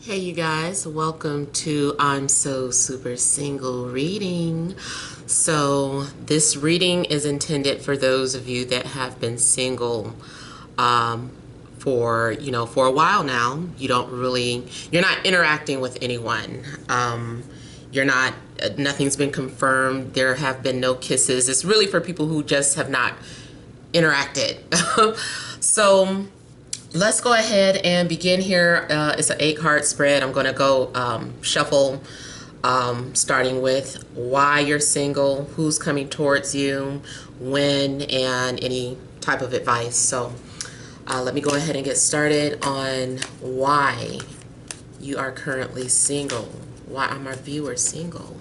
Hey you guys, welcome to I'm So Super Single reading. So this reading is intended for those of you that have been single for a while now. You're not interacting with anyone. You're not, nothing's been confirmed. There have been no kisses. It's really for people who just have not interacted. So let's go ahead and begin here. It's an 8-card spread. I'm going to go shuffle, starting with why you're single, who's coming towards you, when, and any type of advice. So let me go ahead and get started on why you are currently single. Why are my viewers single?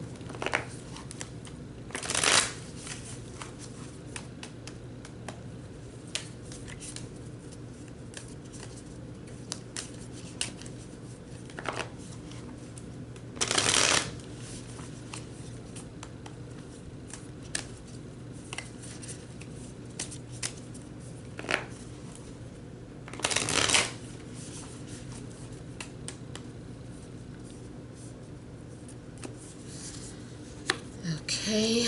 Okay.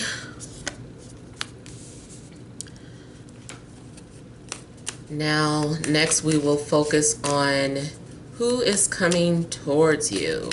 Now, next we will focus on who is coming towards you.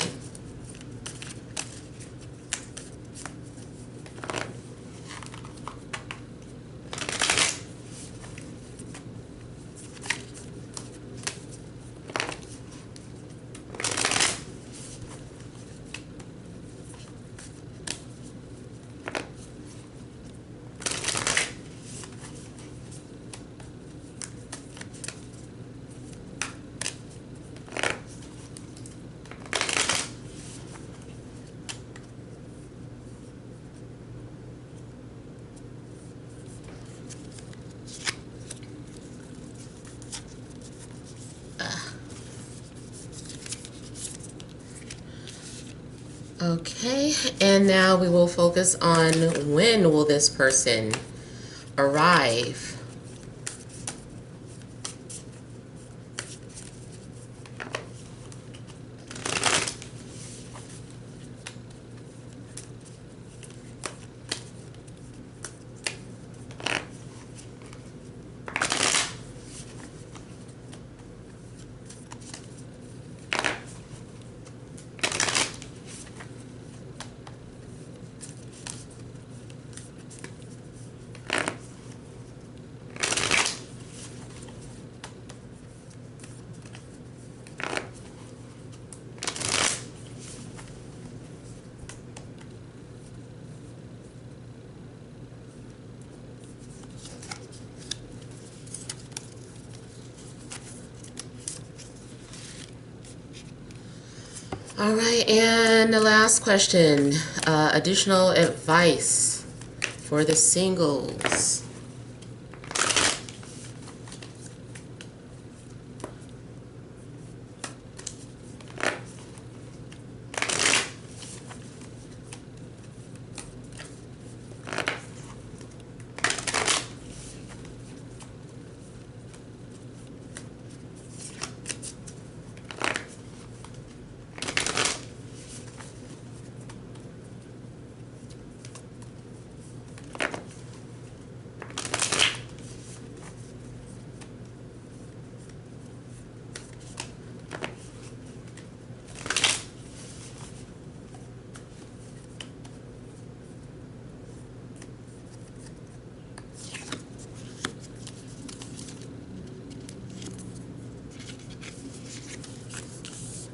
Okay, and now we will focus on when will this person arrive. All right, and the last question, additional advice for the singles.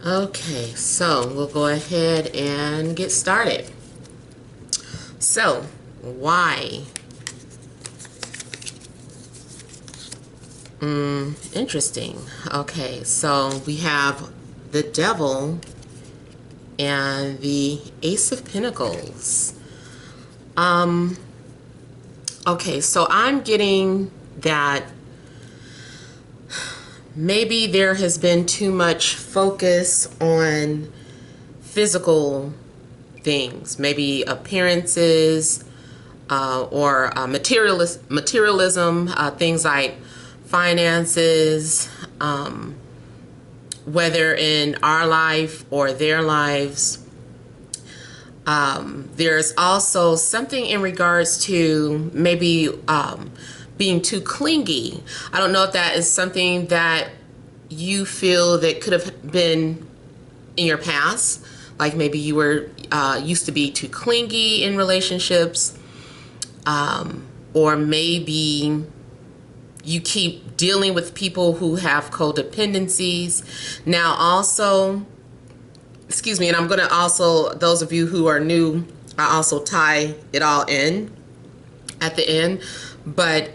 Okay, so we'll go ahead and get started. So, why? Interesting. Okay, so we have the Devil and the Ace of Pentacles. Okay, so I'm getting that maybe there has been too much focus on physical things, maybe appearances, or materialism, things like finances, whether in our life or their lives. There's also something in regards to maybe being too clingy. I don't know if that is something that you feel that could have been in your past. Like maybe you were used to be too clingy in relationships. Or maybe you keep dealing with people who have codependencies. Now also, excuse me, and I'm going to also, those of you who are new, I also tie it all in at the end. But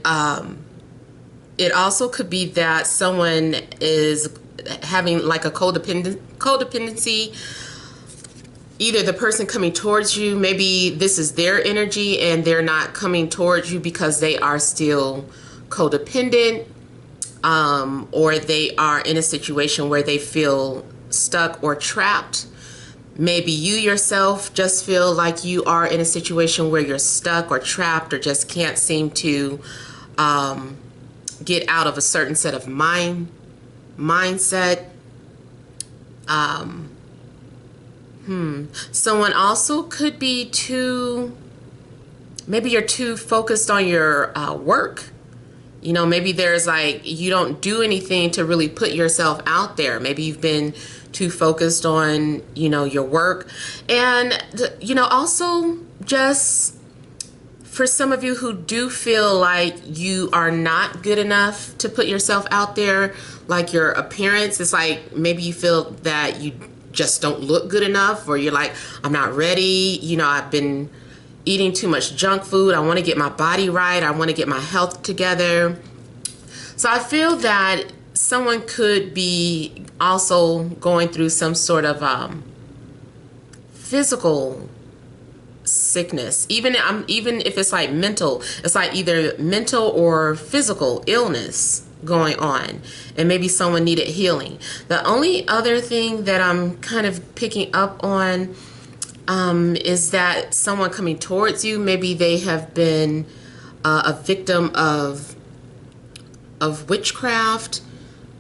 it also could be that someone is having like a codependency. Either the person coming towards you, maybe this is their energy and they're not coming towards you because they are still codependent, or they are in a situation where they feel stuck or trapped. Maybe you yourself just feel like you are in a situation where you're stuck or trapped or just can't seem to get out of a certain set of mindset. Someone also could be maybe you're too focused on your work. You know, maybe there's like, you don't do anything to really put yourself out there. Maybe you've been too focused on, you know, your work. And, you know, also just for some of you who do feel like you are not good enough to put yourself out there, like your appearance, it's like maybe you feel that you just don't look good enough, or you're like, I'm not ready. You know, I've been eating too much junk food. I want to get my body right. I want to get my health together. So I feel that someone could be also going through some sort of physical sickness. Even if it's like mental, it's like either mental or physical illness going on, and maybe someone needed healing. The only other thing that I'm kind of picking up on is that someone coming towards you, maybe they have been a victim of witchcraft,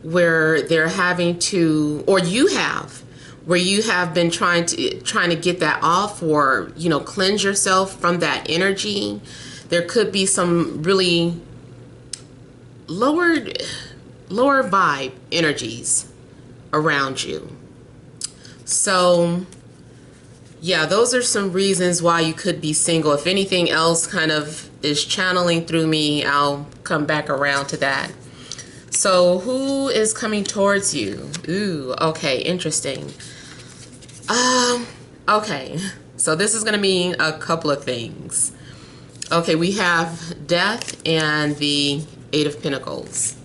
where they're having to, or you have, where you have been trying to get that off, or, you know, cleanse yourself from that energy. There could be some really lower vibe energies around you. So yeah, those are some reasons why you could be single. If anything else kind of is channeling through me, I'll come back around to that. So who is coming towards you? Ooh, okay, interesting. Okay, so this is going to mean a couple of things. Okay, we have Death and the Eight of Pentacles.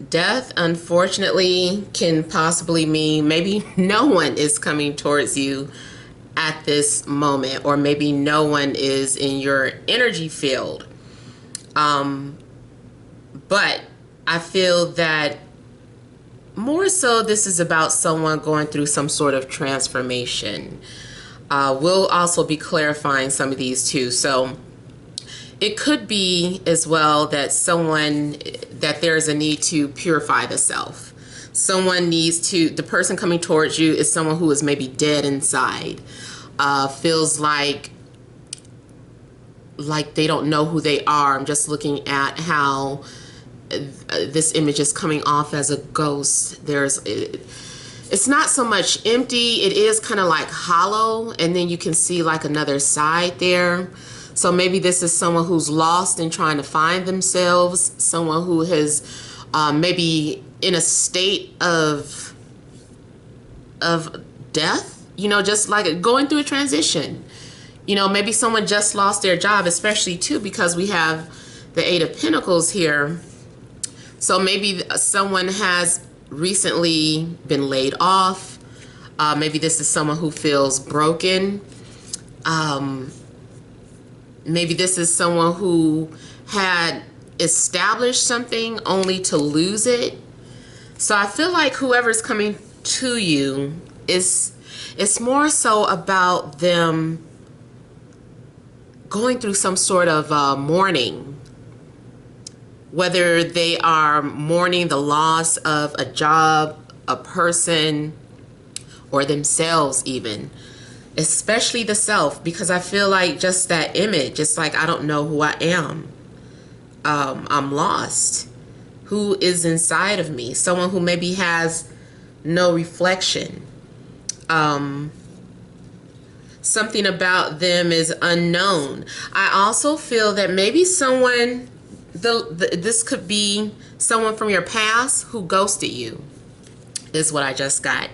Death, unfortunately, can possibly mean maybe no one is coming towards you at this moment, or maybe no one is in your energy field. But I feel that more so this is about someone going through some sort of transformation. We'll also be clarifying some of these too. So it could be as well that there's a need to purify the self. Someone needs to, the person coming towards you is someone who is maybe dead inside, feels like they don't know who they are. I'm just looking at how this image is coming off as a ghost. It's not so much empty, it is kind of like hollow, and then you can see like another side there. So maybe this is someone who's lost and trying to find themselves, someone who has maybe in a state of death, you know, just like going through a transition. You know, maybe someone just lost their job, especially too because we have the Eight of Pentacles here. So maybe someone has recently been laid off. Maybe this is someone who feels broken. Maybe this is someone who had established something only to lose it. So I feel like whoever's coming to you it's more so about them going through some sort of mourning. whether they are mourning the loss of a job, a person, or themselves even, especially the self, because I feel like just that image, it's like, I don't know who I am. I'm lost. Who is inside of me? Someone who maybe has no reflection. Something about them is unknown. I also feel that maybe someone, this could be someone from your past who ghosted you, is what I just got.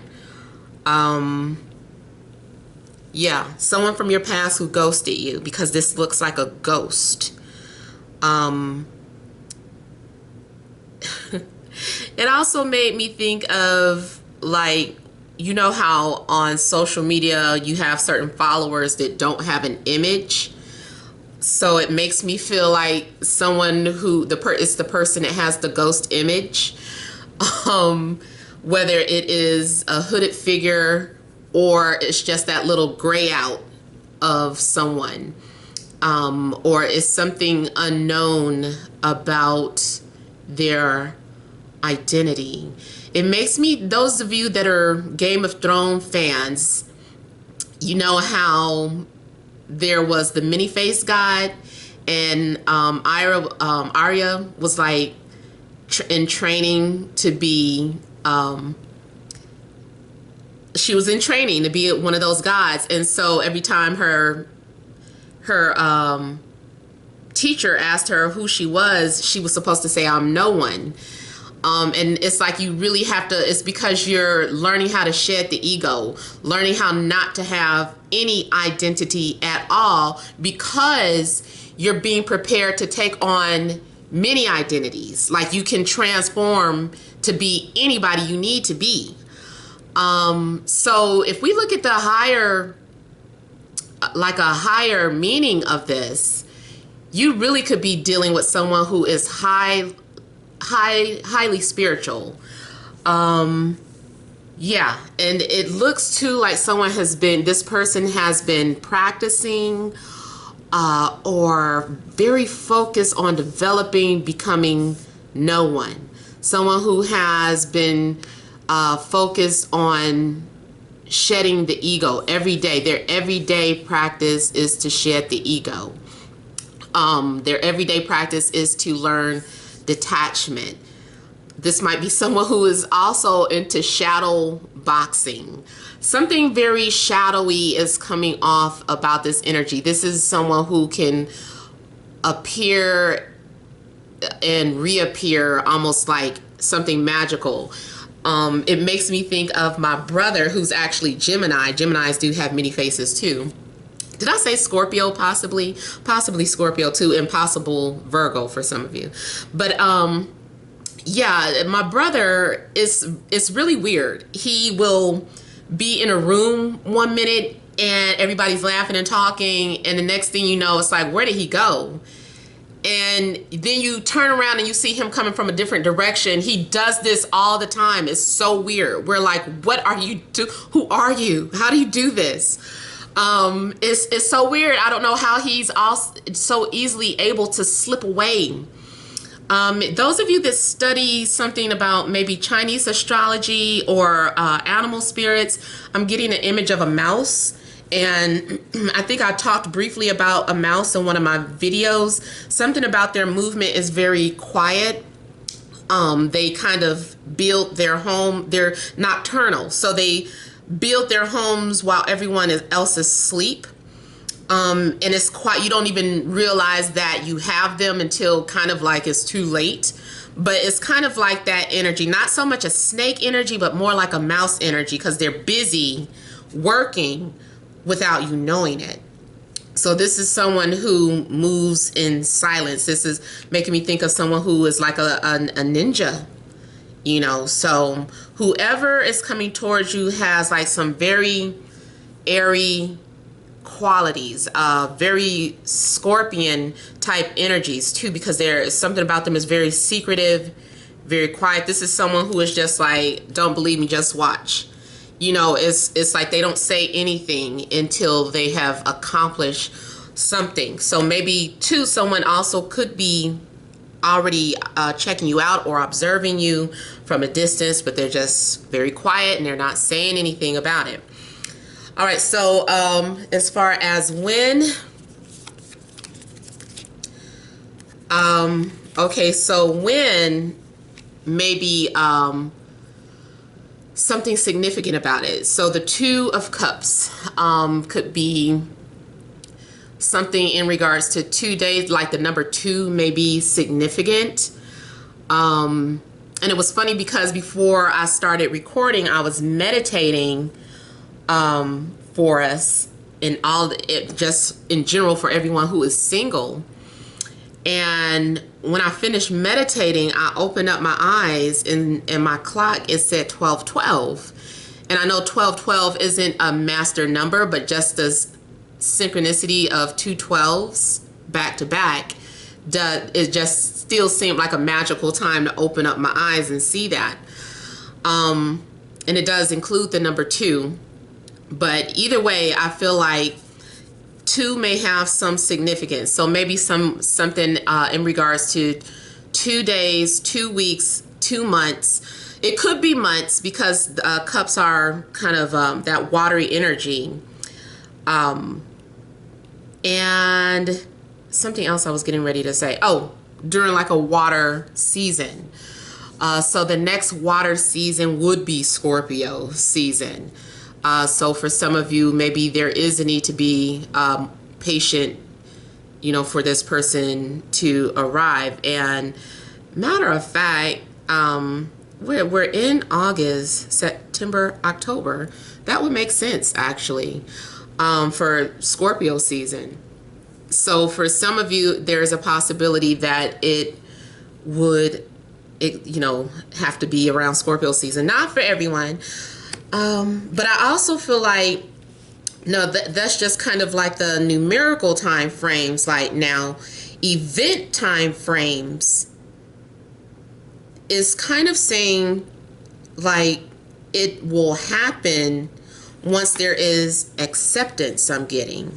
Yeah, someone from your past who ghosted you, because this looks like a ghost. It also made me think of, like, you know how on social media you have certain followers that don't have an image. So it makes me feel like someone who it's the person that has the ghost image. Whether it is a hooded figure or it's just that little gray out of someone, or it's something unknown about their identity. It makes me, those of you that are Game of Thrones fans, you know how there was the many-faced god, and Arya was like in training to be, she was in training to be one of those gods, and so every time her teacher asked her who she was supposed to say, I'm no one. And it's like, you really have to, it's because you're learning how to shed the ego, learning how not to have any identity at all, because you're being prepared to take on many identities. Like, you can transform to be anybody you need to be. So if we look at the higher, like a higher meaning of this, you really could be dealing with someone who is highly spiritual. Yeah, and it looks too like this person has been practicing or very focused on becoming no one. Someone who has been focused on shedding the ego every day. Their everyday practice is to shed the ego. Their everyday practice is to learn detachment. This might be someone who is also into shadow boxing. Something very shadowy is coming off about this energy. This is someone who can appear and reappear almost like something magical. It makes me think of my brother, who's actually Gemini. Geminis do have many faces too. Did I say Scorpio? Possibly Scorpio too, and possible Virgo for some of you. But yeah, my brother it's really weird. He will be in a room one minute and everybody's laughing and talking, and the next thing you know, it's like, where did he go? And then you turn around and you see him coming from a different direction. He does this all the time. It's so weird. We're like, what are you who are you? How do you do this? It's so weird. I don't know how he's so easily able to slip away. Those of you that study something about maybe Chinese astrology or animal spirits, I'm getting an image of a mouse. And I think I talked briefly about a mouse in one of my videos. Something about their movement is very quiet. They kind of build their home. They're nocturnal. So they build their homes while everyone else is asleep. And it's quiet. You don't even realize that you have them until kind of like it's too late. But it's kind of like that energy. Not so much a snake energy, but more like a mouse energy, because they're busy working without you knowing it. So this is someone who moves in silence. This is making me think of someone who is like a ninja, you know. So whoever is coming towards you has like some very airy qualities, very Scorpion type energies too, because there is something about them is very secretive, very quiet. This is someone who is just like, don't believe me, just watch. You know, it's like they don't say anything until they have accomplished something. So maybe too, someone also could be already checking you out or observing you from a distance, but they're just very quiet and they're not saying anything about it. All right, so as far as when, okay, so when maybe something significant about it. So the Two of Cups could be something in regards to 2 days, like the number 2 may be significant. And it was funny because before I started recording, I was meditating for us and just in general for everyone who is single. And when I finished meditating, I opened up my eyes and my clock, it said 12:12. And I know 12:12 isn't a master number, but just as synchronicity of 2 12s back to back, it just still seemed like a magical time to open up my eyes and see that. And it does include the number 2. But either way, I feel like 2 may have some significance. So maybe something in regards to 2 days, 2 weeks, 2 months. It could be months because cups are kind of that watery energy. And something else I was getting ready to say. Oh, during like a water season. So the next water season would be Scorpio season. So for some of you, maybe there is a need to be patient, you know, for this person to arrive. And matter of fact, we're in August, September, October. That would make sense, actually, for Scorpio season. So for some of you, there's a possibility that it would, you know, have to be around Scorpio season. Not for everyone. But I also feel like, no, that's just kind of like the numerical time frames. Like now, event time frames is kind of saying like it will happen once there is acceptance. I'm getting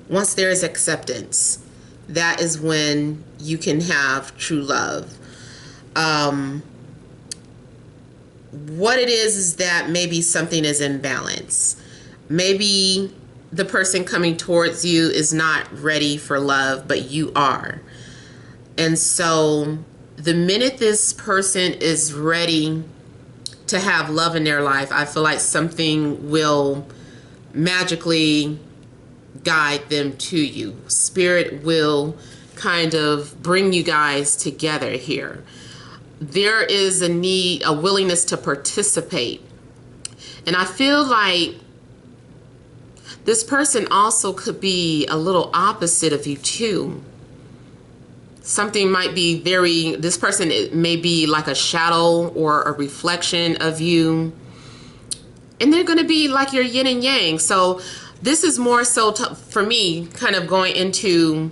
once there is acceptance, that is when you can have true love. What it is that maybe something is in balance. Maybe the person coming towards you is not ready for love, but you are. And so the minute this person is ready to have love in their life, I feel like something will magically guide them to you. Spirit will kind of bring you guys together here. There is a willingness to participate. And I feel like this person also could be a little opposite of you too. Something might be this person may be like a shadow or a reflection of you. And they're going to be like your yin and yang. So this is more so for me kind of going into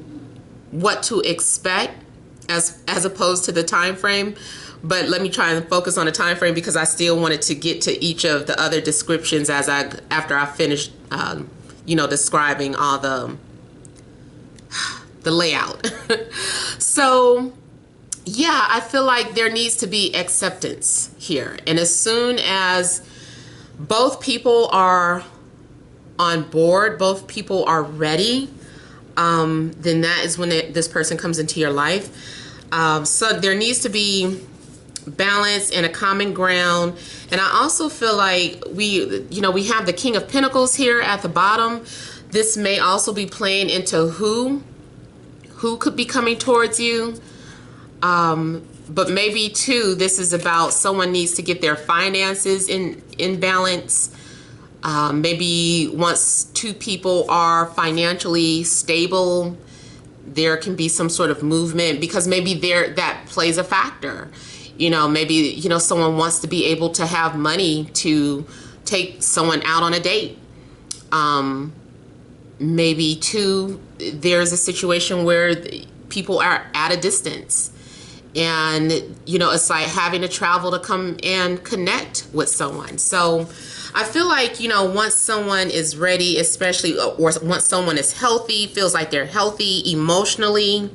what to expect as opposed to the time frame. But let me try and focus on the time frame because I still wanted to get to each of the other descriptions after I finished you know, describing all the layout. So yeah, I feel like there needs to be acceptance here. And as soon as both people are on board, both people are ready, then that is when this person comes into your life. So there needs to be balance and a common ground. And I also feel like we have the King of Pentacles here at the bottom. This may also be playing into who could be coming towards you. But maybe too, this is about someone needs to get their finances in balance. Maybe once two people are financially stable, there can be some sort of movement because maybe that plays a factor. You know, maybe, you know, someone wants to be able to have money to take someone out on a date. Maybe too, there's a situation where people are at a distance. And, you know, it's like having to travel to come and connect with someone. So I feel like, you know, once someone is ready, especially, or once someone is healthy, feels like they're healthy emotionally,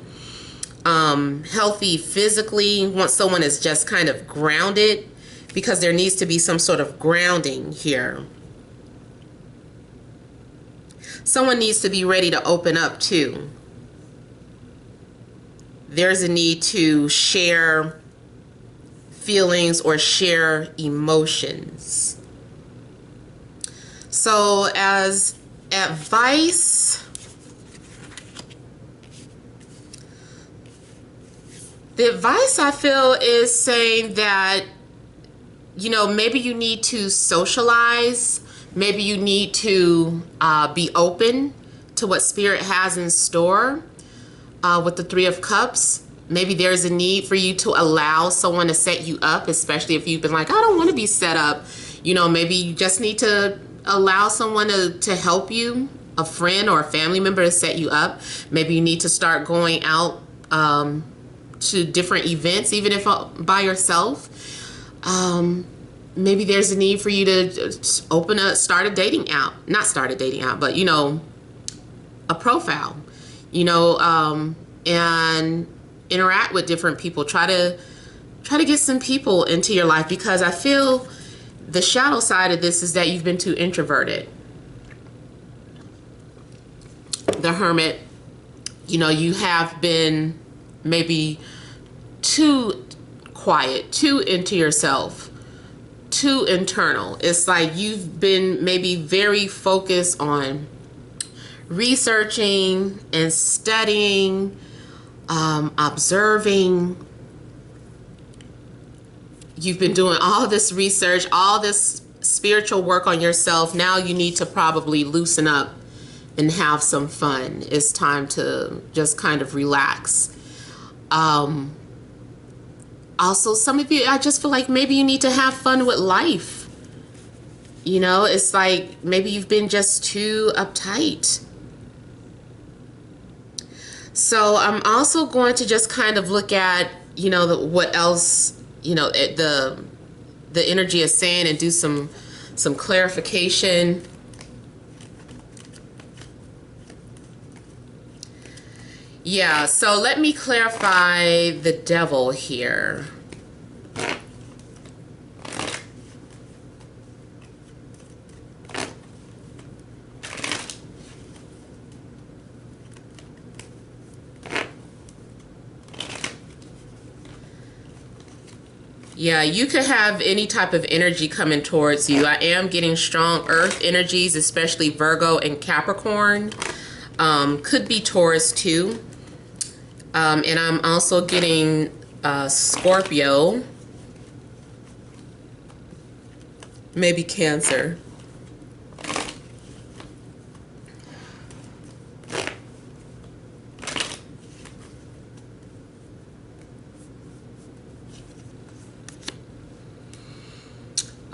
healthy physically. Once someone is just kind of grounded, because there needs to be some sort of grounding here. Someone needs to be ready to open up too. There's a need to share feelings or share emotions. So as advice, the advice I feel is saying that, you know, maybe you need to socialize. Maybe you need to be open to what Spirit has in store with the Three of Cups. Maybe there's a need for you to allow someone to set you up, especially if you've been like, I don't want to be set up. You know, maybe you just need to allow someone to help you, a friend or a family member to set you up. Maybe you need to start going out to different events, even if by yourself. Maybe there's a need for you to start a dating app. Not start a dating app, but, you know, a profile, you know, and interact with different people. Try to get some people into your life, because I feel the shadow side of this is that you've been too introverted. The Hermit, you know, you have been maybe too quiet, too into yourself, too internal. It's like you've been maybe very focused on researching and studying, observing. You've been doing all this research, all this spiritual work on yourself. Now you need to probably loosen up and have some fun. It's time to just kind of relax. Also, some of you, I just feel like maybe you need to have fun with life. You know, it's like maybe you've been just too uptight. So I'm also going to just kind of look at, you know, what else, you know, the energy is saying, and do some clarification. Yeah, so let me clarify the Devil here. Yeah, you could have any type of energy coming towards you. I am getting strong earth energies, especially Virgo and Capricorn. Could be Taurus too. And I'm also getting Scorpio, maybe Cancer.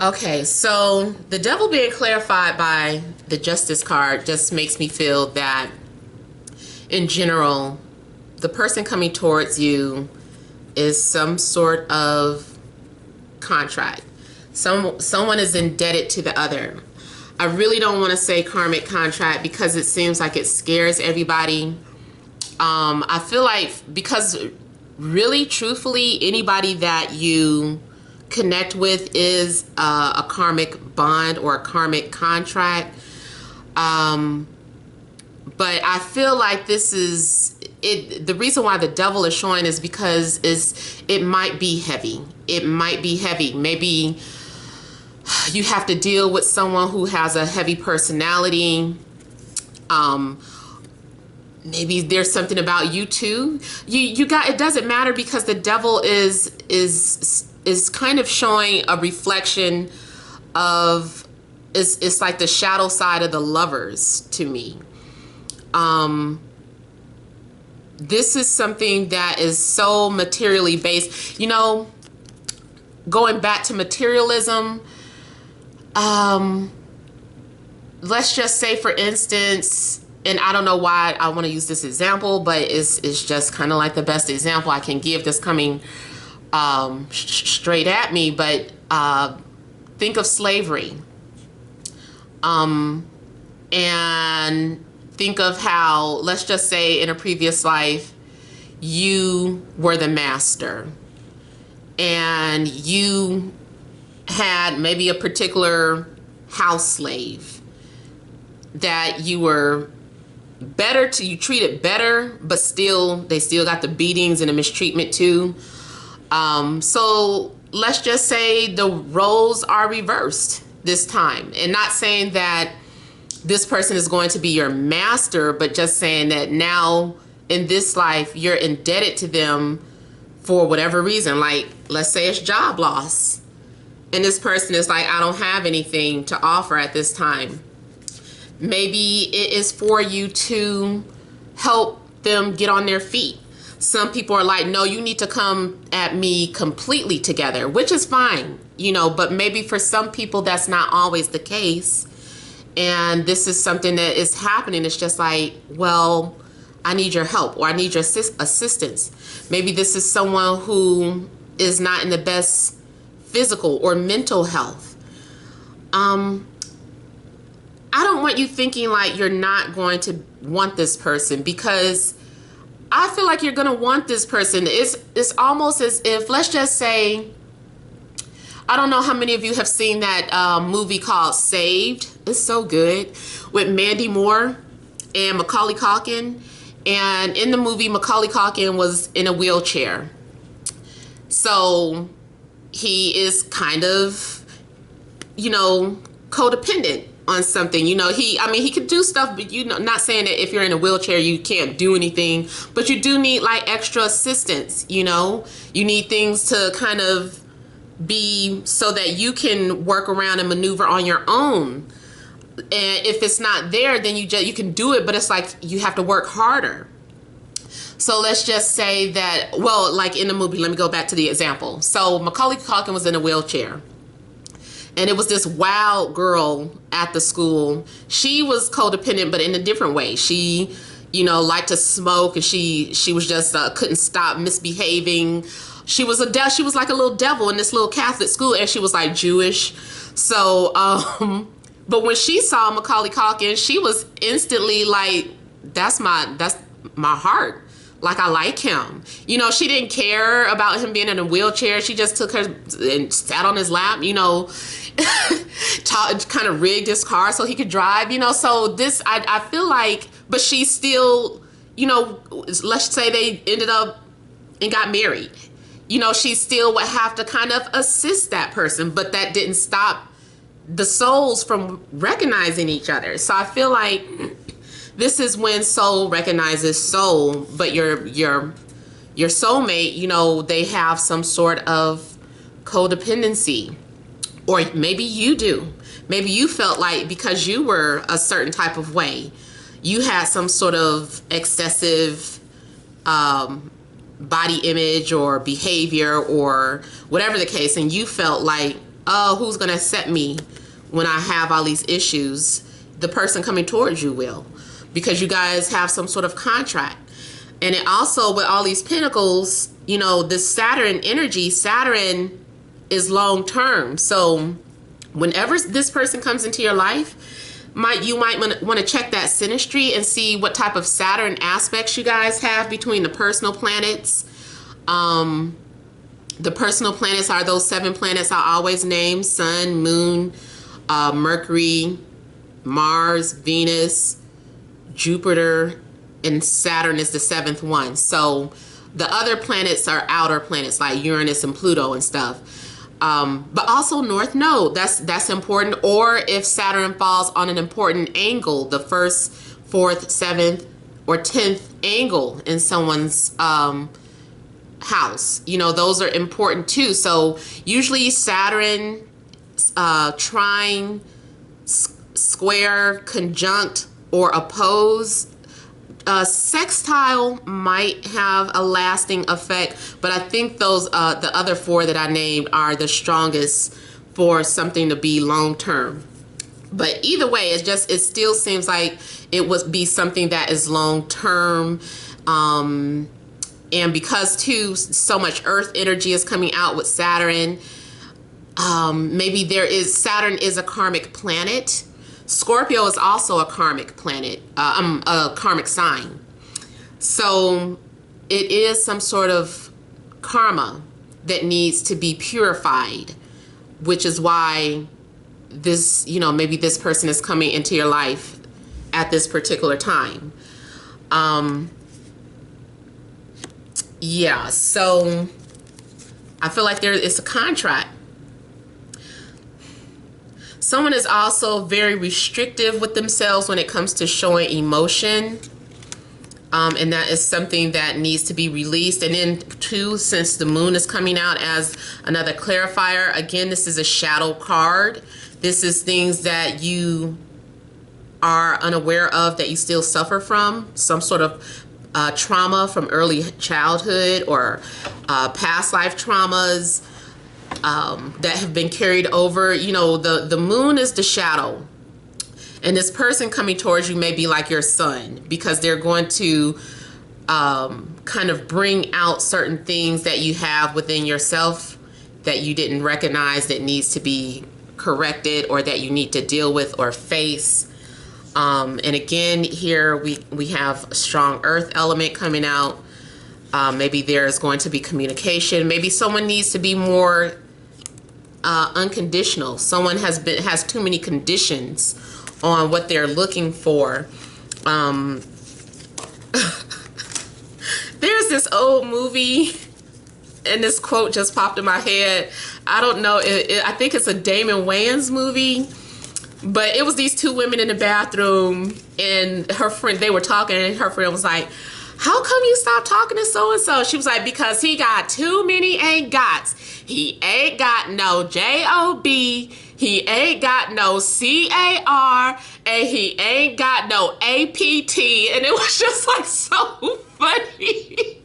Okay, so the Devil being clarified by the Justice card just makes me feel that, in general, the person coming towards you is some sort of contract. Someone is indebted to the other. I really don't want to say karmic contract, because it seems like it scares everybody. I feel like, because really, truthfully, anybody that you connect with is a karmic bond or a karmic contract. But I feel like this is it. The reason why the Devil is showing is because it might be heavy. It might be heavy. Maybe you have to deal with someone who has a heavy personality. Maybe there's something about you too. You got, it doesn't matter, because the Devil is kind of showing a reflection of, it's like the shadow side of the Lovers to me. This is something that is so materially based. You know, going back to materialism, let's just say, for instance, and I don't know why I want to use this example, but it's just kind of like the best example I can give that's coming straight at me. But think of slavery, and think of how, let's just say, in a previous life, you were the master and you had maybe a particular house slave that you were you treated better, but they still got the beatings and the mistreatment too. So let's just say the roles are reversed this time, and not saying that this person is going to be your master, but just saying that now in this life, you're indebted to them for whatever reason. Like, let's say it's job loss, and this person is like, I don't have anything to offer at this time. Maybe it is for you to help them get on their feet. Some people are like, no, you need to come at me completely together, which is fine, you know, but maybe for some people that's not always the case. And this is something that is happening. It's just like, well, I need your help, or I need your assistance. Maybe this is someone who is not in the best physical or mental health. I don't want you thinking like you're not going to want this person, because I feel like you're going to want this person. It's almost as if, let's just say, I don't know how many of you have seen that movie called Saved. It's so good, with Mandy Moore and Macaulay Culkin. And in the movie, Macaulay Culkin was in a wheelchair. So he is kind of, you know, codependent on something. You know, he could do stuff, but, you know, not saying that if you're in a wheelchair you can't do anything, but you do need like extra assistance. You know, you need things to kind of be so that you can work around and maneuver on your own. And if it's not there, then you can do it, but it's like you have to work harder. So let's just say that, well, like in the movie, let me go back to the example. So Macaulay Culkin was in a wheelchair, and it was this wild girl at the school. She was codependent, but in a different way. She, you know, liked to smoke, and she was just couldn't stop misbehaving. She was like a little devil in this little Catholic school, and she was like Jewish. So, but when she saw Macaulay Culkin, she was instantly like, that's my heart. Like, I like him. You know, she didn't care about him being in a wheelchair. She just took her and sat on his lap, you know, kind of rigged his car so he could drive, you know. So this, I feel like, but she still, you know, let's say they ended up and got married. You know, she still would have to kind of assist that person, but that didn't stop the souls from recognizing each other. So I feel like this is when soul recognizes soul, but your soulmate, you know, they have some sort of codependency, or maybe you do. Maybe you felt like because you were a certain type of way, you had some sort of excessive body image or behavior or whatever the case, and you felt like, oh, who's gonna accept me when I have all these issues? The person coming towards you will, because you guys have some sort of contract. And it also, with all these pentacles, you know, this Saturn energy, Saturn is long term. So whenever this person comes into your life, you might want to check that synastry and see what type of Saturn aspects you guys have between the personal planets. The personal planets are those 7 planets I always name: Sun, Moon, Mercury, Mars, Venus, Jupiter, and Saturn is the 7th one. So the other planets are outer planets like Uranus and Pluto and stuff. But also North Node, that's important. Or if Saturn falls on an important angle, the 1st, 4th, 7th, or 10th angle in someone's house, you know, those are important too. So usually Saturn, trine, square, conjunct, or oppose, sextile might have a lasting effect, but I think those the other 4 that I named are the strongest for something to be long term. But either way, it still seems like it would be something that is long term, and because too so much Earth energy is coming out with Saturn, maybe Saturn is a karmic planet. Scorpio is also a karmic planet, a karmic sign. So it is some sort of karma that needs to be purified, which is why this, you know, maybe this person is coming into your life at this particular time. Yeah, so I feel like there is a contract. Someone is also very restrictive with themselves when it comes to showing emotion. And that is something that needs to be released. And then too, since the moon is coming out as another clarifier, again, this is a shadow card. This is things that you are unaware of, that you still suffer from, some sort of trauma from early childhood, or past life traumas that have been carried over. You know, the moon is the shadow. And this person coming towards you may be like your son, because they're going to kind of bring out certain things that you have within yourself that you didn't recognize, that needs to be corrected, or that you need to deal with or face. And again, here we have a strong earth element coming out. Maybe there's going to be communication. Maybe someone needs to be more unconditional. Someone has too many conditions on what they're looking for. There's this old movie, and this quote just popped in my head. I don't know, I think it's a Damon Wayans movie, but it was these two women in the bathroom, and her friend, they were talking, and her friend was like, how come you stopped talking to so-and-so? She was like, because he got too many ain't gots. He ain't got no J-O-B, he ain't got no C-A-R, and he ain't got no A-P-T. And it was just like so funny.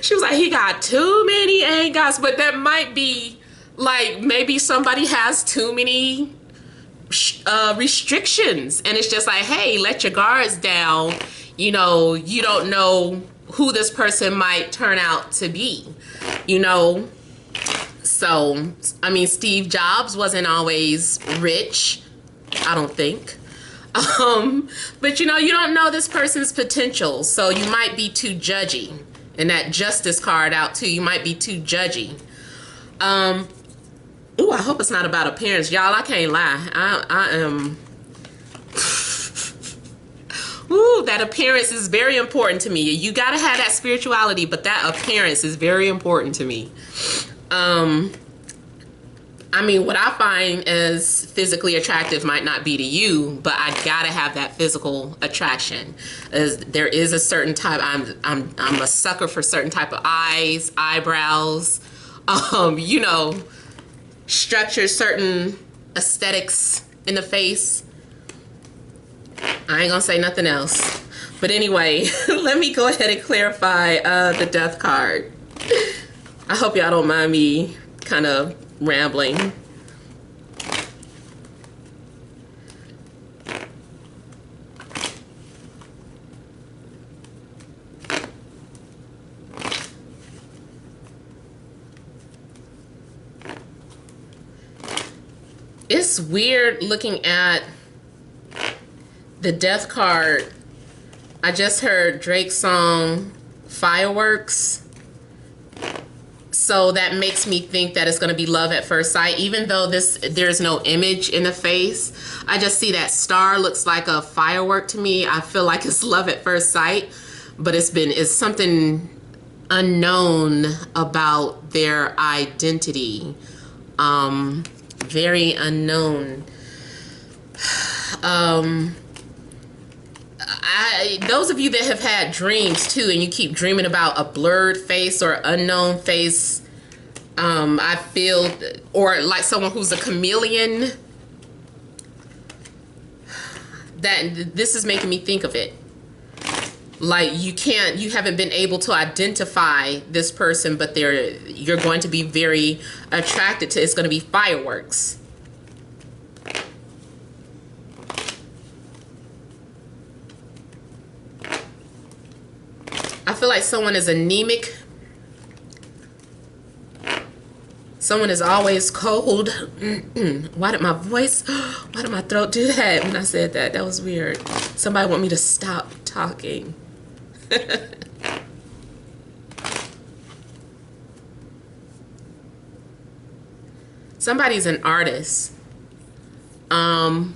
She was like, he got too many ain't gots. But that might be like, maybe somebody has too many restrictions, and it's just like, hey, let your guards down. You know, you don't know who this person might turn out to be, you know. So, I mean, Steve Jobs wasn't always rich, I don't think. But, you know, you don't know this person's potential, so you might be too judgy. And that justice card out, too, you might be too judgy. Ooh, I hope it's not about appearance. Y'all, I can't lie. I am... Ooh, that appearance is very important to me. You gotta have that spirituality, but that appearance is very important to me. I mean, what I find as physically attractive might not be to you, but I gotta have that physical attraction. As there is a certain type, I'm a sucker for certain type of eyes, eyebrows, you know, structure, certain aesthetics in the face. I ain't gonna say nothing else. But anyway, let me go ahead and clarify the death card. I hope y'all don't mind me kind of rambling. It's weird looking at the death card. I just heard Drake's song Fireworks, so that makes me think that it's going to be love at first sight, even though there's no image in the face. I just see that star looks like a firework to me. I feel like it's love at first sight, but it's something unknown about their identity. Very unknown. Those of you that have had dreams too, and you keep dreaming about a blurred face or unknown face, I feel, or like someone who's a chameleon, that this is making me think of it. Like you haven't been able to identify this person, but you're going to be very attracted to. It's going to be fireworks. I feel like someone is anemic. Someone is always cold. Why did my throat do that when I said that? That was weird. Somebody want me to stop talking. Somebody's an artist. I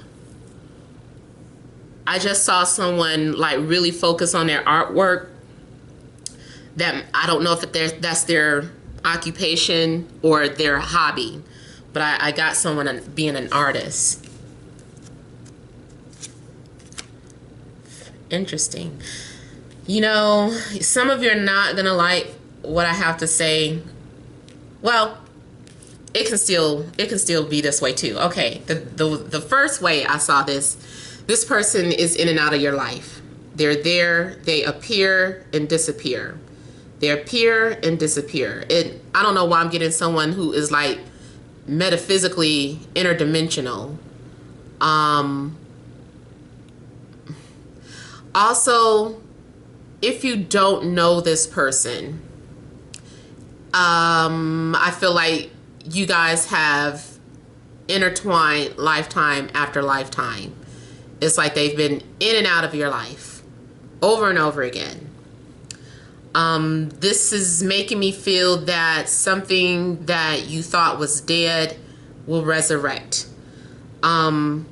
just saw someone like really focus on their artwork. That I don't know if that's their occupation or their hobby, but I got someone being an artist. Interesting. You know, some of you are not gonna like what I have to say. Well, it can still be this way too. Okay, the first way I saw this person is in and out of your life. They're there, they appear and disappear. They appear and disappear. I don't know why I'm getting someone who is like metaphysically interdimensional. Also, if you don't know this person, I feel like you guys have intertwined lifetime after lifetime. It's like they've been in and out of your life over and over again. This is making me feel that something that you thought was dead will resurrect. Man,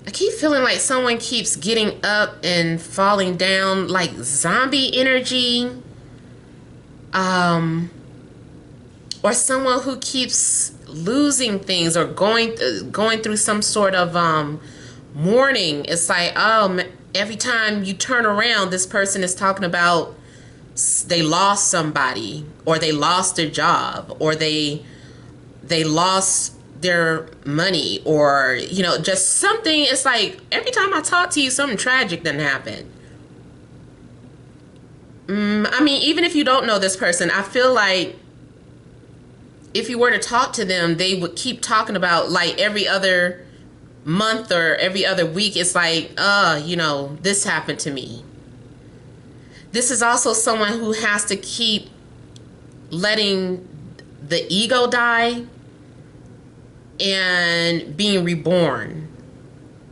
I keep feeling like someone keeps getting up and falling down, like zombie energy. Or someone who keeps losing things or going through some sort of mourning. It's like, every time you turn around, this person is talking about they lost somebody, or they lost their job, or they lost their money, or just something. It's like every time I talk to you, something tragic done happen. I mean, even if you don't know this person, I feel like if you were to talk to them, they would keep talking about, like, every other month or every other week, it's like, this happened to me. This is also someone who has to keep letting the ego die and being reborn.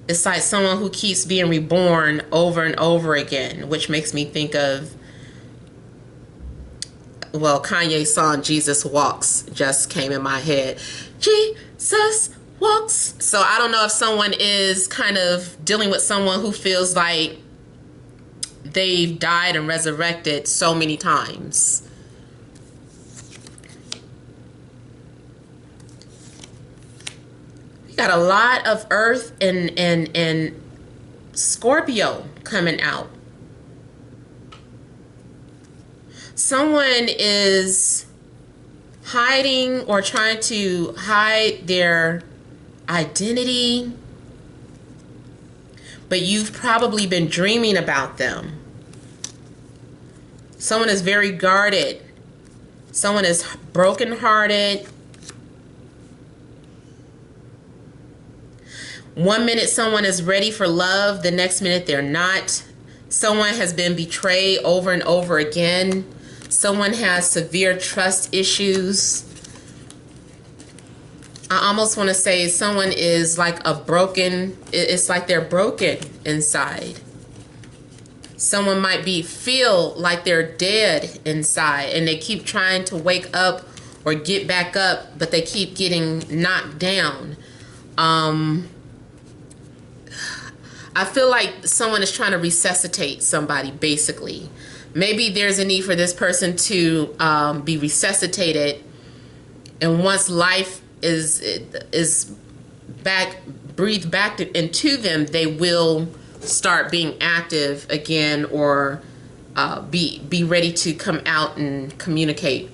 It's like someone who keeps being reborn over and over again, which makes me think of, well, Kanye's song Jesus Walks just came in my head. Jesus walks. So I don't know if someone is kind of dealing with someone who feels like they've died and resurrected so many times. We got a lot of Earth and Scorpio coming out. Someone is hiding or trying to hide their identity, but you've probably been dreaming about them. Someone is very guarded. Someone is brokenhearted. One minute someone is ready for love, the next minute they're not. Someone has been betrayed over and over again. Someone has severe trust issues. I almost want to say someone is like it's like they're broken inside. Someone might feel like they're dead inside, and they keep trying to wake up or get back up, but they keep getting knocked down. I feel like someone is trying to resuscitate somebody, basically. Maybe there's a need for this person to be resuscitated, and once life is breathed back into them, they will start being active again, or be ready to come out and communicate.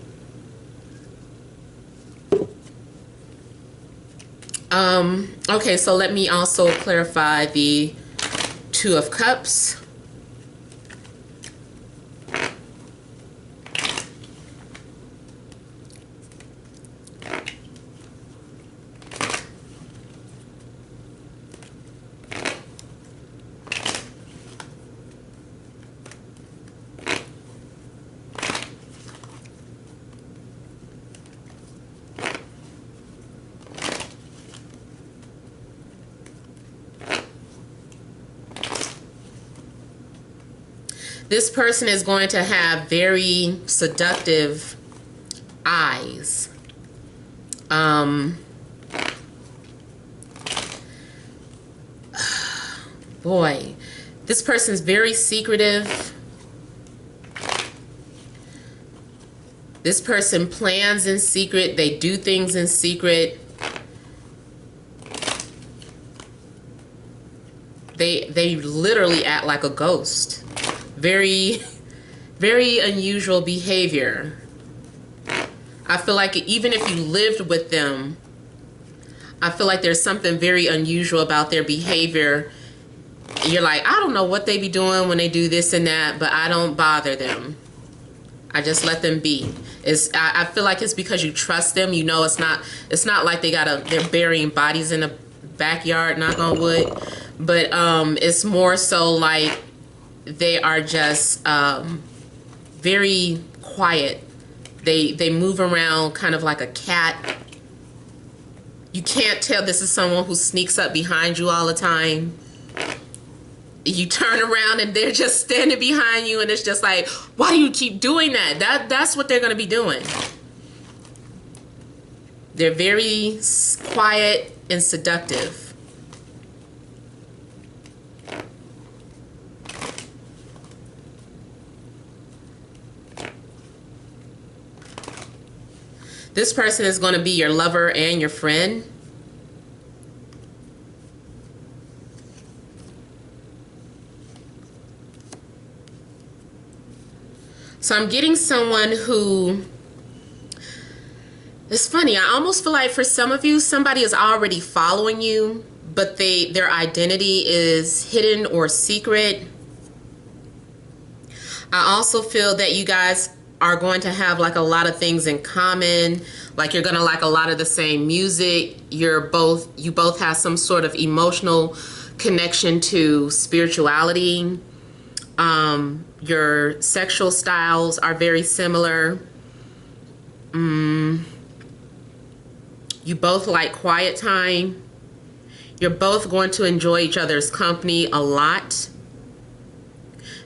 Okay, so let me also clarify the Two of Cups. This person is going to have very seductive eyes. Boy, this person's very secretive. This person plans in secret. They do things in secret. They literally act like a ghost. Very, very unusual behavior. I feel like even if you lived with them, I feel like there's something very unusual about their behavior. You're like, I don't know what they be doing when they do this and that, but I don't bother them. I just let them be. I feel like it's because you trust them. You know, it's not like they're burying bodies in the backyard, knock on wood. But it's more so like they are just very quiet. They move around kind of like a cat. You can't tell this is someone who sneaks up behind you all the time. You turn around and they're just standing behind you, and it's just like, why do you keep doing that? That's what they're going to be doing. They're very quiet and seductive. This person is going to be your lover and your friend. So I'm getting someone who, it's funny, I almost feel like for some of you, somebody is already following you, but their identity is hidden or secret. I also feel that you guys are going to have like a lot of things in common. Like you're going to like a lot of the same music. You both have some sort of emotional connection to spirituality. Your sexual styles are very similar. You both like quiet time. You're both going to enjoy each other's company a lot.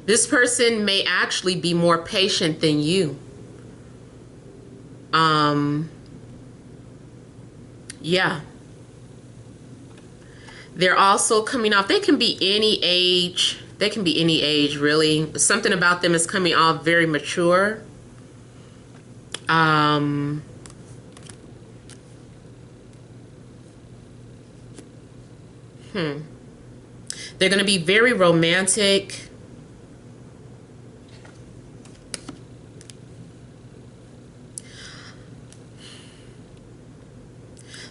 This person may actually be more patient than you. Yeah. They're also coming off, they can be any age. They can be any age, really. Something about them is coming off very mature. They're going to be very romantic.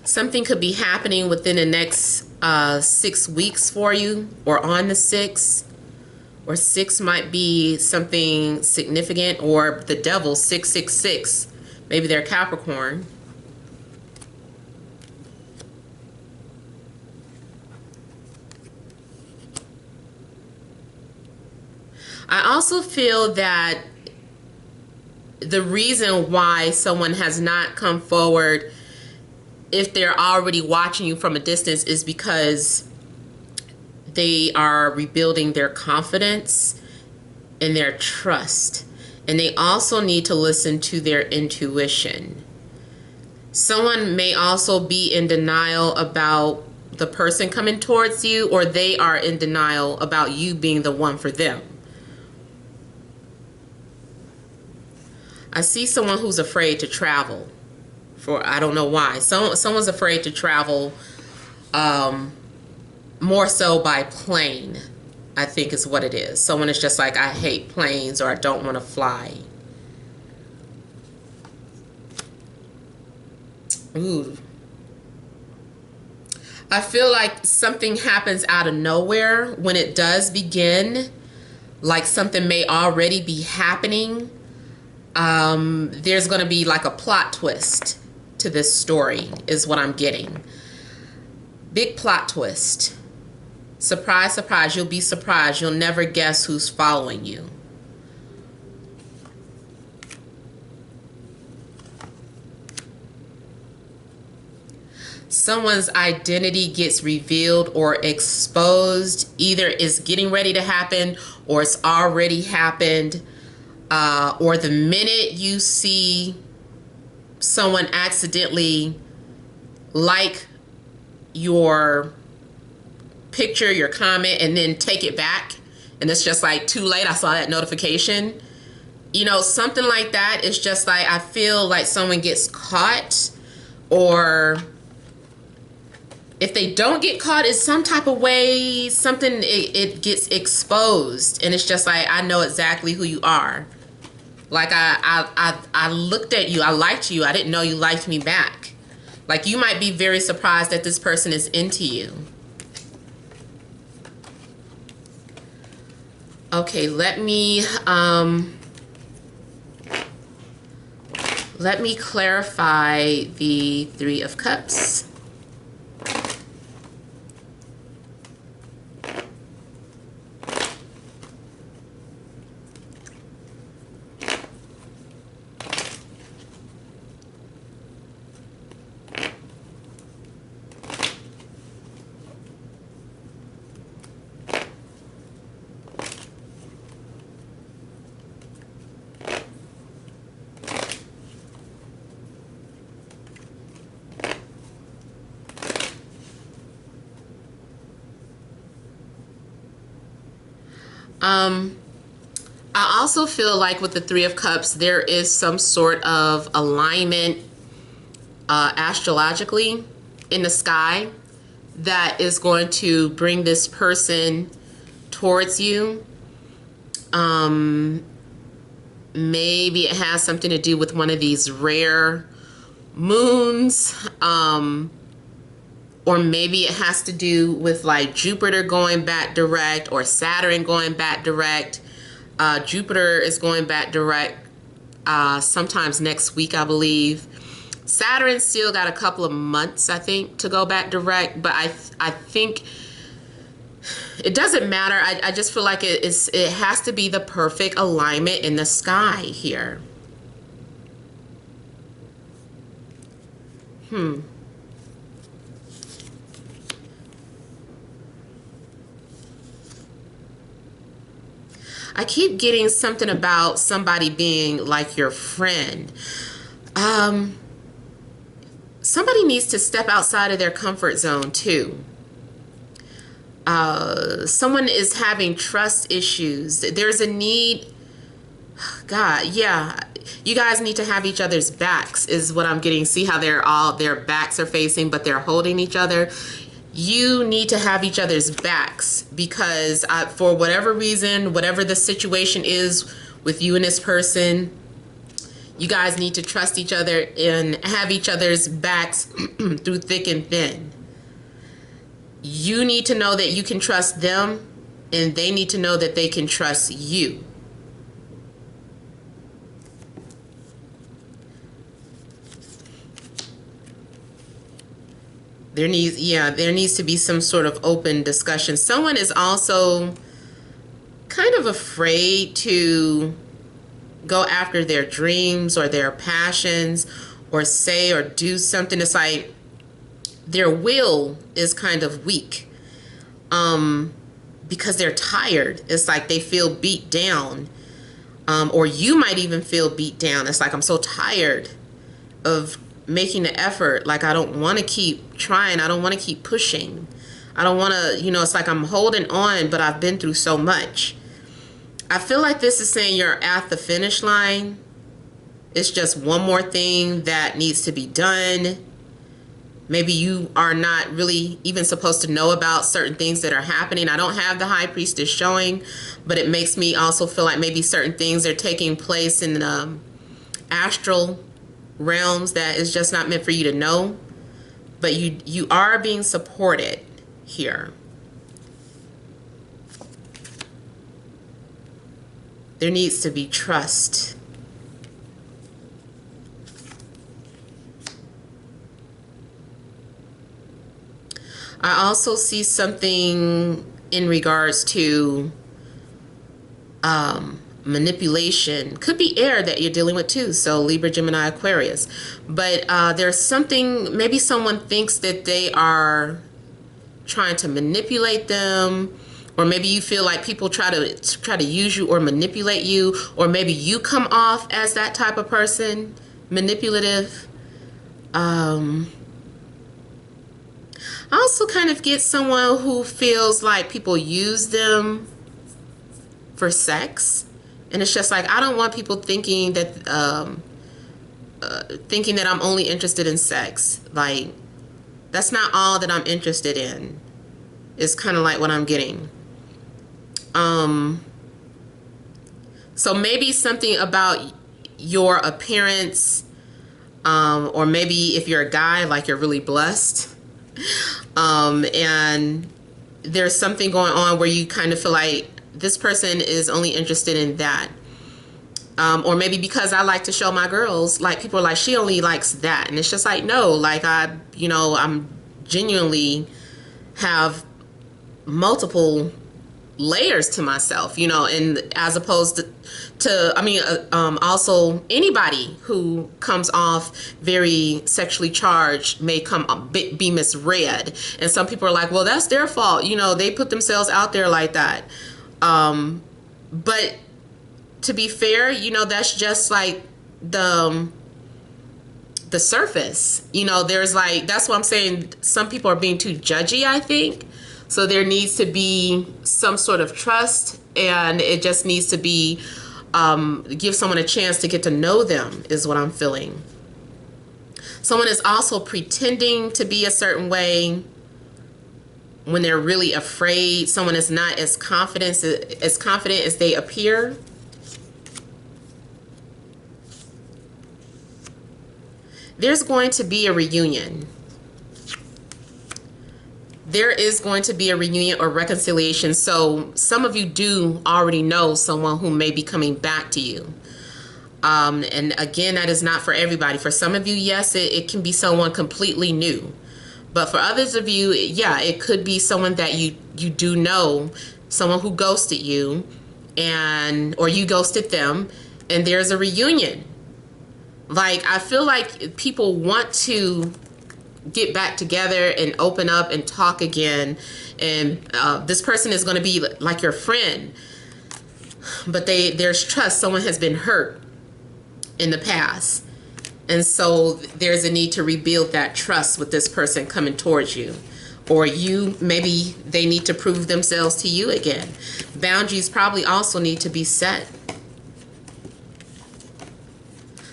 Something could be happening within the next 6 weeks for you, or on the 6th. Or 6 might be something significant, or the devil, 666. Maybe they're Capricorn. I also feel that the reason why someone has not come forward, if they're already watching you from a distance, is because they are rebuilding their confidence and their trust. And they also need to listen to their intuition. Someone may also be in denial about the person coming towards you, or they are in denial about you being the one for them. I see someone who's afraid to travel. I don't know why. Someone's afraid to travel, more so by plane, I think is what it is. Someone is just like, I hate planes, or I don't want to fly. Ooh. I feel like something happens out of nowhere when it does begin. Like something may already be happening. There's going to be like a plot twist to this story, is what I'm getting. Big plot twist. Surprise, surprise. You'll be surprised. You'll never guess who's following you. someone's identity gets revealed or exposed. Either it's getting ready to happen or it's already happened. Or the minute you see someone accidentally like your picture, your comment, and then take it back, and it's just like too late, I saw that notification. You know, something like that is just like, I feel like someone gets caught, or if they don't get caught, it's some type of way, something, it gets exposed, and it's just like, I know exactly who you are. Like I looked at you, I liked you, I didn't know you liked me back. Like, you might be very surprised that this person is into you. Okay, let me clarify the Three of Cups. I also feel like with the Three of Cups, there is some sort of alignment astrologically in the sky that is going to bring this person towards you. Maybe it has something to do with one of these rare moons, or maybe it has to do with like Jupiter going back direct or Saturn going back direct. Jupiter is going back direct sometimes next week, I believe. Saturn still got a couple of months, I think, to go back direct, but I think it doesn't matter. I just feel like it has to be the perfect alignment in the sky here. I keep getting something about somebody being like your friend. Somebody needs to step outside of their comfort zone too. Someone is having trust issues. There's a need. God, yeah. You guys need to have each other's backs is what I'm getting. See how their backs are facing, but they're holding each other. You need to have each other's backs because for whatever reason, whatever the situation is with you and this person, you guys need to trust each other and have each other's backs through thick and thin. You need to know that you can trust them, and they need to know that they can trust you. There needs to be some sort of open discussion. Someone is also kind of afraid to go after their dreams or their passions or say or do something. It's like their will is kind of weak because they're tired. It's like they feel beat down, or you might even feel beat down. It's like, I'm so tired of making the effort. Like, I don't want to keep trying. I don't want to keep pushing. I don't want to, it's like I'm holding on, but I've been through so much. I feel like this is saying you're at the finish line. It's just one more thing that needs to be done. Maybe you are not really even supposed to know about certain things that are happening. I don't have the High Priestess showing, but it makes me also feel like maybe certain things are taking place in the astral realms that is just not meant for you to know. But you are being supported here. There needs to be trust. I also see something in regards to manipulation. Could be air that you're dealing with too, so Libra, Gemini, Aquarius. But there's something, maybe someone thinks that they are trying to manipulate them, or maybe you feel like people try to use you or manipulate you, or maybe you come off as that type of person, manipulative. I also kind of get someone who feels like people use them for sex, and it's just like, I don't want people thinking that I'm only interested in sex. Like, that's not all that I'm interested in. It's kind of like what I'm getting. So maybe something about your appearance, or maybe if you're a guy, like you're really blessed, and there's something going on where you kind of feel like this person is only interested in that. Or maybe because I like to show my girls, like people are like, she only likes that. And it's just like, no, like I'm genuinely have multiple layers to myself, and as opposed to also anybody who comes off very sexually charged may be misread. And some people are like, well, that's their fault. They put themselves out there like that. But to be fair, that's just like the surface. There's like, that's what I'm saying. Some people are being too judgy, I think. So there needs to be some sort of trust, and it just needs to be, give someone a chance to get to know them, is what I'm feeling. Someone is also pretending to be a certain way when they're really afraid. Someone is not as confident as they appear. There's going to be a reunion. There is going to be a reunion or reconciliation. So some of you do already know someone who may be coming back to you. And again, that is not for everybody. For some of you, yes, it can be someone completely new. But for others of you, yeah, it could be someone that you do know, someone who ghosted you, or you ghosted them, and there's a reunion. Like, I feel like people want to get back together and open up and talk again, and this person is going to be like your friend, but there's trust. Someone has been hurt in the past, and so there's a need to rebuild that trust with this person coming towards you, or maybe they need to prove themselves to you again. Boundaries probably also need to be set.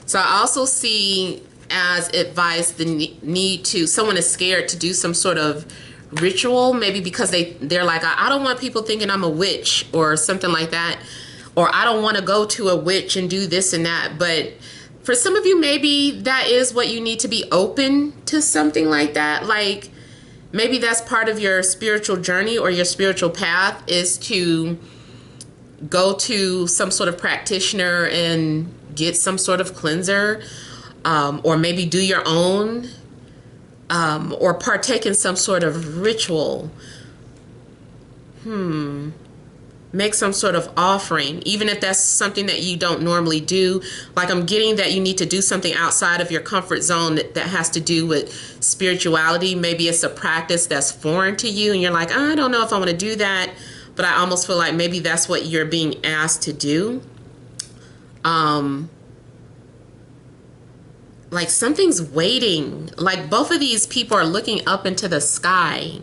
So I also see as advice the need to, someone is scared to do some sort of ritual, maybe because they're like, I don't want people thinking I'm a witch or something like that, or I don't want to go to a witch and do this and that. But for some of you, maybe that is what you need to be open to, something like that. Like, maybe that's part of your spiritual journey or your spiritual path, is to go to some sort of practitioner and get some sort of cleanser, or maybe do your own, or partake in some sort of ritual. Make some sort of offering, even if that's something that you don't normally do. Like, I'm getting that you need to do something outside of your comfort zone that has to do with spirituality. Maybe it's a practice that's foreign to you, and you're like, I don't know if I want to do that, but I almost feel like maybe that's what you're being asked to do. Like, something's waiting. Like, both of these people are looking up into the sky.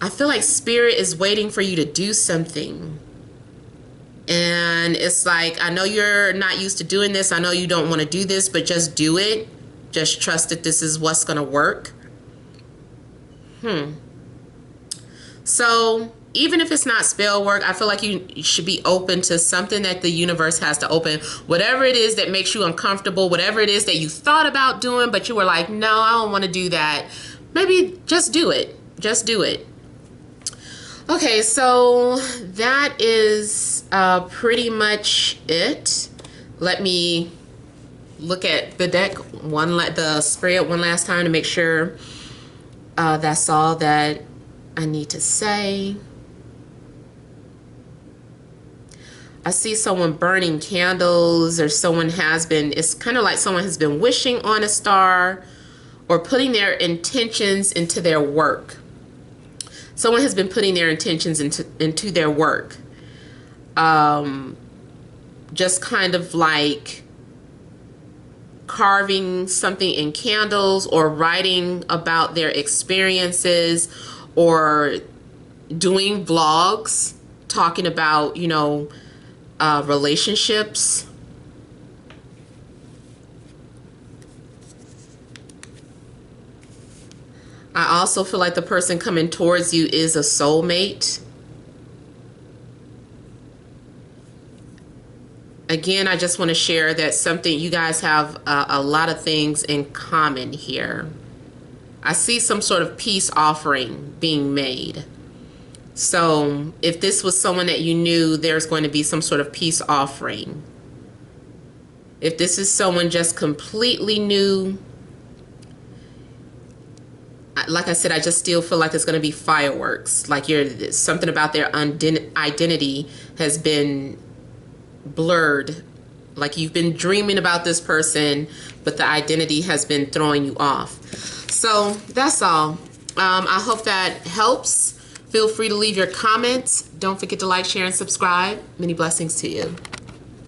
I feel like spirit is waiting for you to do something. And it's like, I know you're not used to doing this. I know you don't want to do this, but just do it. Just trust that this is what's going to work. So even if it's not spell work, I feel like you should be open to something that the universe has to open. Whatever it is that makes you uncomfortable, whatever it is that you thought about doing, but you were like, no, I don't want to do that. Maybe just do it. Just do it. Okay, so that is pretty much it. Let me look at the deck, the spread one last time to make sure that's all that I need to say. I see someone burning candles, or someone has been, it's kind of like someone has been wishing on a star or putting their intentions into their work. Someone has been putting their intentions into their work. Just kind of like carving something in candles, or writing about their experiences, or doing vlogs talking about, you know, relationships. I also feel like the person coming towards you is a soulmate. Again, I just want to share that something, you guys have a lot of things in common here. I see some sort of peace offering being made. So if this was someone that you knew, there's going to be some sort of peace offering. If this is someone just completely new, like I said, I just still feel like it's going to be fireworks. Like something about their identity has been blurred. Like you've been dreaming about this person, but the identity has been throwing you off. So that's all. I hope that helps. Feel free to leave your comments. Don't forget to like, share, and subscribe. Many blessings to you.